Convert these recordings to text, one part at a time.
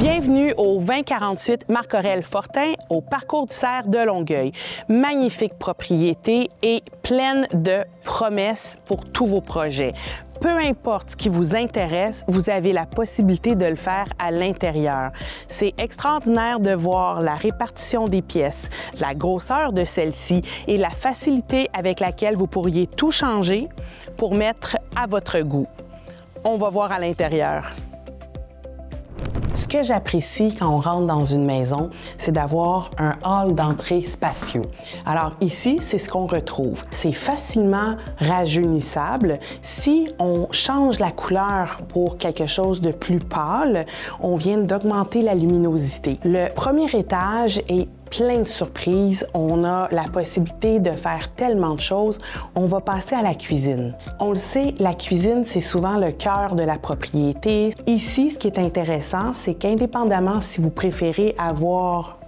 Bienvenue au 2048 Marc-Aurèle Fortin, au parcours du cerf de Longueuil. Magnifique propriété et pleine de promesses pour tous vos projets. Peu importe ce qui vous intéresse, vous avez la possibilité de le faire à l'intérieur. C'est extraordinaire de voir la répartition des pièces, la grosseur de celle-ci et la facilité avec laquelle vous pourriez tout changer pour mettre à votre goût. On va voir à l'intérieur. Ce que j'apprécie quand on rentre dans une maison, c'est d'avoir un hall d'entrée spacieux. Alors ici, c'est ce qu'on retrouve. C'est facilement rajeunissable. Si on change la couleur pour quelque chose de plus pâle, on vient d'augmenter la luminosité. Le premier étage est plein de surprises. On a la possibilité de faire tellement de choses. On va passer à la cuisine. On le sait, la cuisine, c'est souvent le cœur de la propriété. Ici, ce qui est intéressant, c'est qu'indépendamment si vous préférez avoir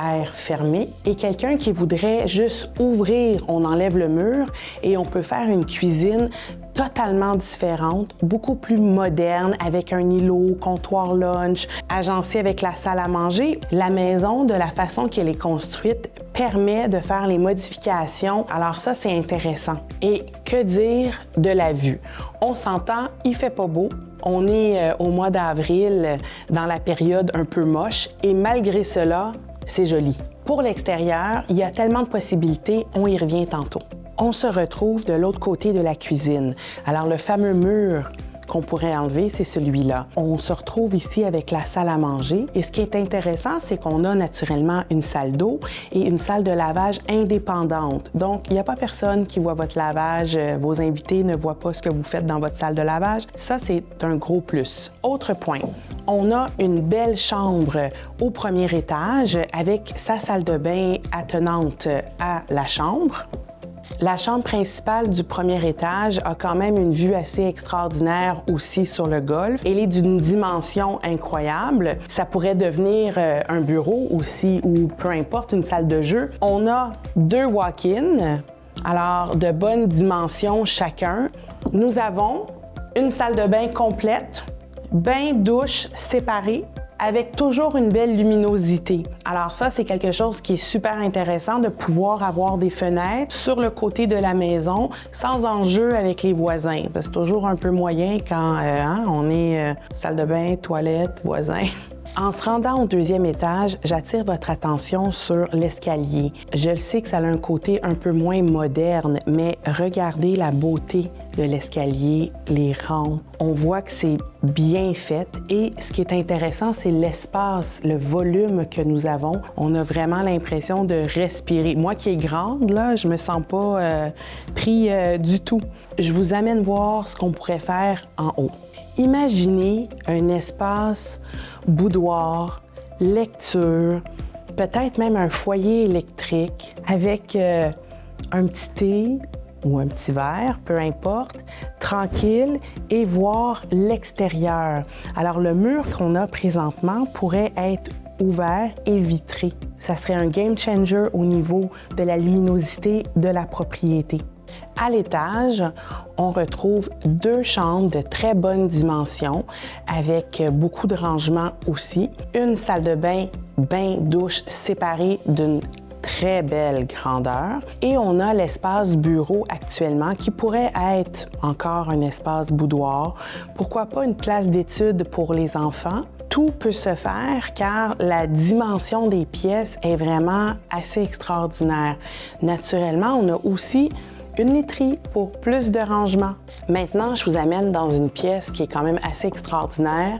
air fermé et quelqu'un qui voudrait juste ouvrir, on enlève le mur et on peut faire une cuisine totalement différente, beaucoup plus moderne, avec un îlot, comptoir lunch, agencé avec la salle à manger. La maison, de la façon qu'elle est construite, permet de faire les modifications. Alors ça, c'est intéressant. Et que dire de la vue? On s'entend, il fait pas beau. On est au mois d'avril, dans la période un peu moche, et malgré cela, c'est joli. Pour l'extérieur, il y a tellement de possibilités, on y revient tantôt. On se retrouve de l'autre côté de la cuisine. Alors, le fameux mur qu'on pourrait enlever, c'est celui-là. On se retrouve ici avec la salle à manger. Et ce qui est intéressant, c'est qu'on a naturellement une salle d'eau et une salle de lavage indépendante. Donc, il n'y a pas personne qui voit votre lavage. Vos invités ne voient pas ce que vous faites dans votre salle de lavage. Ça, c'est un gros plus. Autre point, on a une belle chambre au premier étage avec sa salle de bain attenante à la chambre. La chambre principale du premier étage a quand même une vue assez extraordinaire aussi sur le golfe. Elle est d'une dimension incroyable. Ça pourrait devenir un bureau aussi ou peu importe, une salle de jeu. On a 2 walk-in, alors de bonnes dimensions chacun. Nous avons une salle de bain complète, bain, douche séparés, avec toujours une belle luminosité. Alors ça, c'est quelque chose qui est super intéressant de pouvoir avoir des fenêtres sur le côté de la maison sans enjeu avec les voisins. Parce que c'est toujours un peu moyen quand on est salle de bain, toilette, voisins. En se rendant au 2e étage, j'attire votre attention sur l'escalier. Je le sais que ça a un côté un peu moins moderne, mais regardez la beauté de l'escalier, les rampes. On voit que c'est bien fait et ce qui est intéressant, c'est l'espace, le volume que nous avons. On a vraiment l'impression de respirer. Moi qui est grande, là, je me sens pas pris du tout. Je vous amène voir ce qu'on pourrait faire en haut. Imaginez un espace boudoir, lecture, peut-être même un foyer électrique avec un petit thé ou un petit verre, peu importe, tranquille et voir l'extérieur. Alors le mur qu'on a présentement pourrait être ouvert et vitré. Ça serait un game changer au niveau de la luminosité de la propriété. À l'étage, on retrouve 2 chambres de très bonne dimension avec beaucoup de rangements aussi. Une salle de bain, bain-douche séparée d'une très belle grandeur. Et on a l'espace bureau actuellement qui pourrait être encore un espace boudoir. Pourquoi pas une place d'étude pour les enfants? Tout peut se faire car la dimension des pièces est vraiment assez extraordinaire. Naturellement, on a aussi une literie pour plus de rangement. Maintenant, je vous amène dans une pièce qui est quand même assez extraordinaire,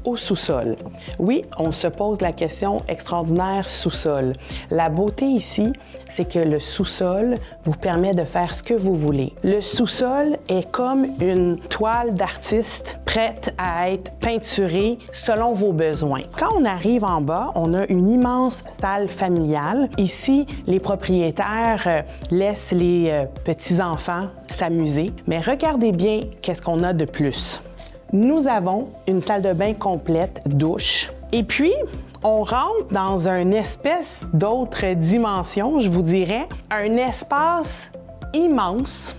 au sous-sol. Oui, on se pose la question extraordinaire sous-sol. La beauté ici, c'est que le sous-sol vous permet de faire ce que vous voulez. Le sous-sol est comme une toile d'artiste prête à être peinturée selon vos besoins. Quand on arrive en bas, on a une immense salle familiale. Ici, les propriétaires laissent les petits-enfants s'amuser. Mais regardez bien qu'est-ce qu'on a de plus. Nous avons une salle de bain complète, douche. Et puis, on rentre dans une espèce d'autre dimension, je vous dirais, un espace immense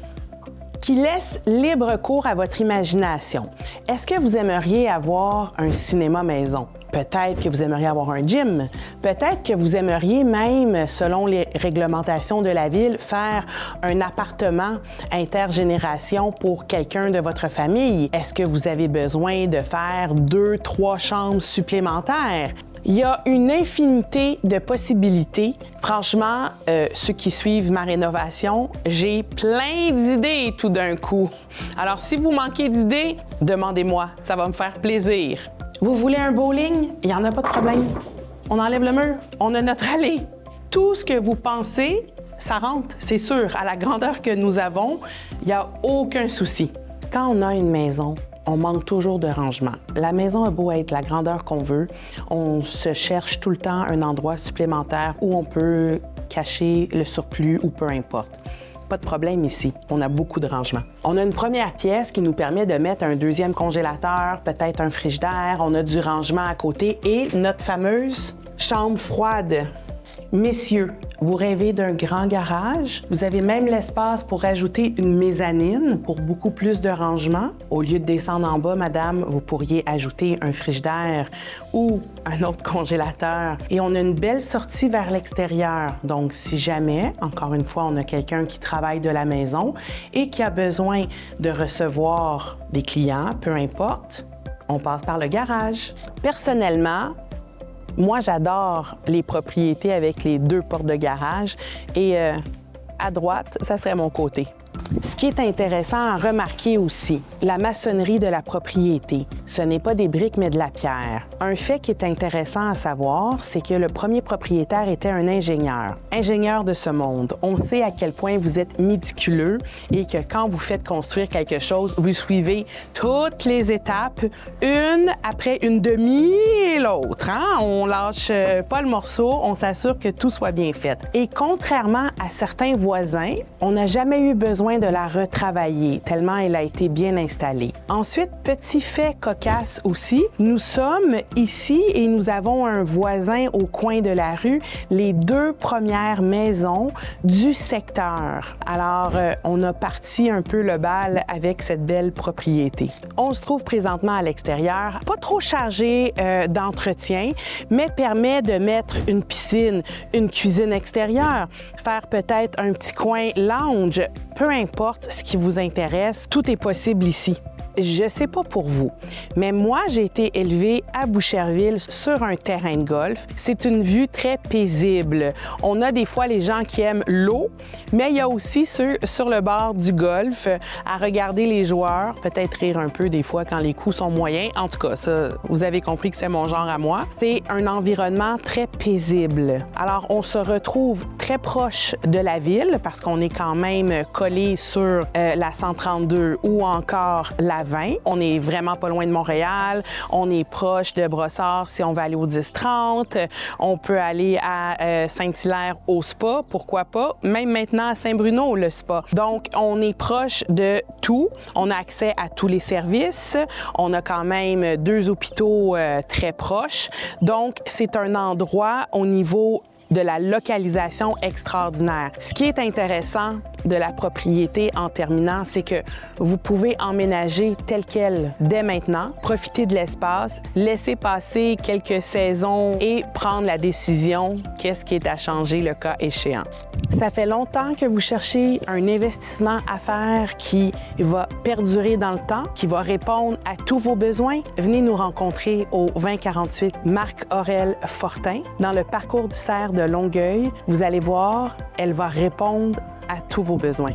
qui laisse libre cours à votre imagination. Est-ce que vous aimeriez avoir un cinéma maison? Peut-être que vous aimeriez avoir un gym. Peut-être que vous aimeriez même, selon les réglementations de la ville, faire un appartement intergénération pour quelqu'un de votre famille. Est-ce que vous avez besoin de faire 2, 3 chambres supplémentaires? Il y a une infinité de possibilités. Franchement, ceux qui suivent ma rénovation, j'ai plein d'idées tout d'un coup. Alors, si vous manquez d'idées, demandez-moi, ça va me faire plaisir. Vous voulez un bowling? Il n'y en a pas de problème. On enlève le mur, on a notre allée. Tout ce que vous pensez, ça rentre, c'est sûr. À la grandeur que nous avons, il n'y a aucun souci. Quand on a une maison, on manque toujours de rangement. La maison a beau être la grandeur qu'on veut, on se cherche tout le temps un endroit supplémentaire où on peut cacher le surplus ou peu importe. Pas de problème ici, on a beaucoup de rangement. On a une première pièce qui nous permet de mettre un deuxième congélateur, peut-être un frigidaire, on a du rangement à côté et notre fameuse chambre froide. Messieurs, vous rêvez d'un grand garage? Vous avez même l'espace pour ajouter une mezzanine pour beaucoup plus de rangement. Au lieu de descendre en bas, madame, vous pourriez ajouter un frigidaire ou un autre congélateur. Et on a une belle sortie vers l'extérieur. Donc, si jamais, encore une fois, on a quelqu'un qui travaille de la maison et qui a besoin de recevoir des clients, peu importe, on passe par le garage. Personnellement, moi, j'adore les propriétés avec les 2 portes de garage et à droite, ça serait mon côté. Ce qui est intéressant à remarquer aussi, la maçonnerie de la propriété. Ce n'est pas des briques, mais de la pierre. Un fait qui est intéressant à savoir, c'est que le premier propriétaire était un ingénieur de ce monde. On sait à quel point vous êtes méticuleux et que quand vous faites construire quelque chose, vous suivez toutes les étapes, une après une demi et l'autre. Hein? On lâche pas le morceau, on s'assure que tout soit bien fait. Et contrairement à certains voisins, on n'a jamais eu besoin de la retravailler, tellement elle a été bien installée. Ensuite, petit fait cocasse aussi, nous sommes ici et nous avons un voisin au coin de la rue, les 2 premières maisons du secteur. Alors, on a parti un peu le bal avec cette belle propriété. On se trouve présentement à l'extérieur, pas trop chargé d'entretien, mais permet de mettre une piscine, une cuisine extérieure, faire peut-être un petit coin lounge, peu importe ce qui vous intéresse, tout est possible ici. Je sais pas pour vous, mais moi, j'ai été élevée à Boucherville sur un terrain de golf. C'est une vue très paisible. On a des fois les gens qui aiment l'eau, mais il y a aussi ceux sur le bord du golf à regarder les joueurs, peut-être rire un peu des fois quand les coups sont moyens. En tout cas, ça, vous avez compris que c'est mon genre à moi. C'est un environnement très paisible. Alors, on se retrouve très proche de la ville parce qu'on est quand même collé sur la 132 ou encore la 20. On est vraiment pas loin de Montréal. On est proche de Brossard si on va aller au 10-30. On peut aller à Saint-Hilaire au spa, pourquoi pas. Même maintenant à Saint-Bruno, le spa. Donc, on est proche de tout. On a accès à tous les services. On a quand même 2 hôpitaux très proches. Donc, c'est un endroit au niveau de la localisation extraordinaire. Ce qui est intéressant de la propriété en terminant, c'est que vous pouvez emménager tel quel dès maintenant, profiter de l'espace, laisser passer quelques saisons et prendre la décision qu'est-ce qui est à changer le cas échéant. Ça fait longtemps que vous cherchez un investissement à faire qui va perdurer dans le temps, qui va répondre à tous vos besoins. Venez nous rencontrer au 2048 Marc-Aurèle Fortin dans le parcours du cerf de Longueuil. Vous allez voir, elle va répondre à tous vos besoins.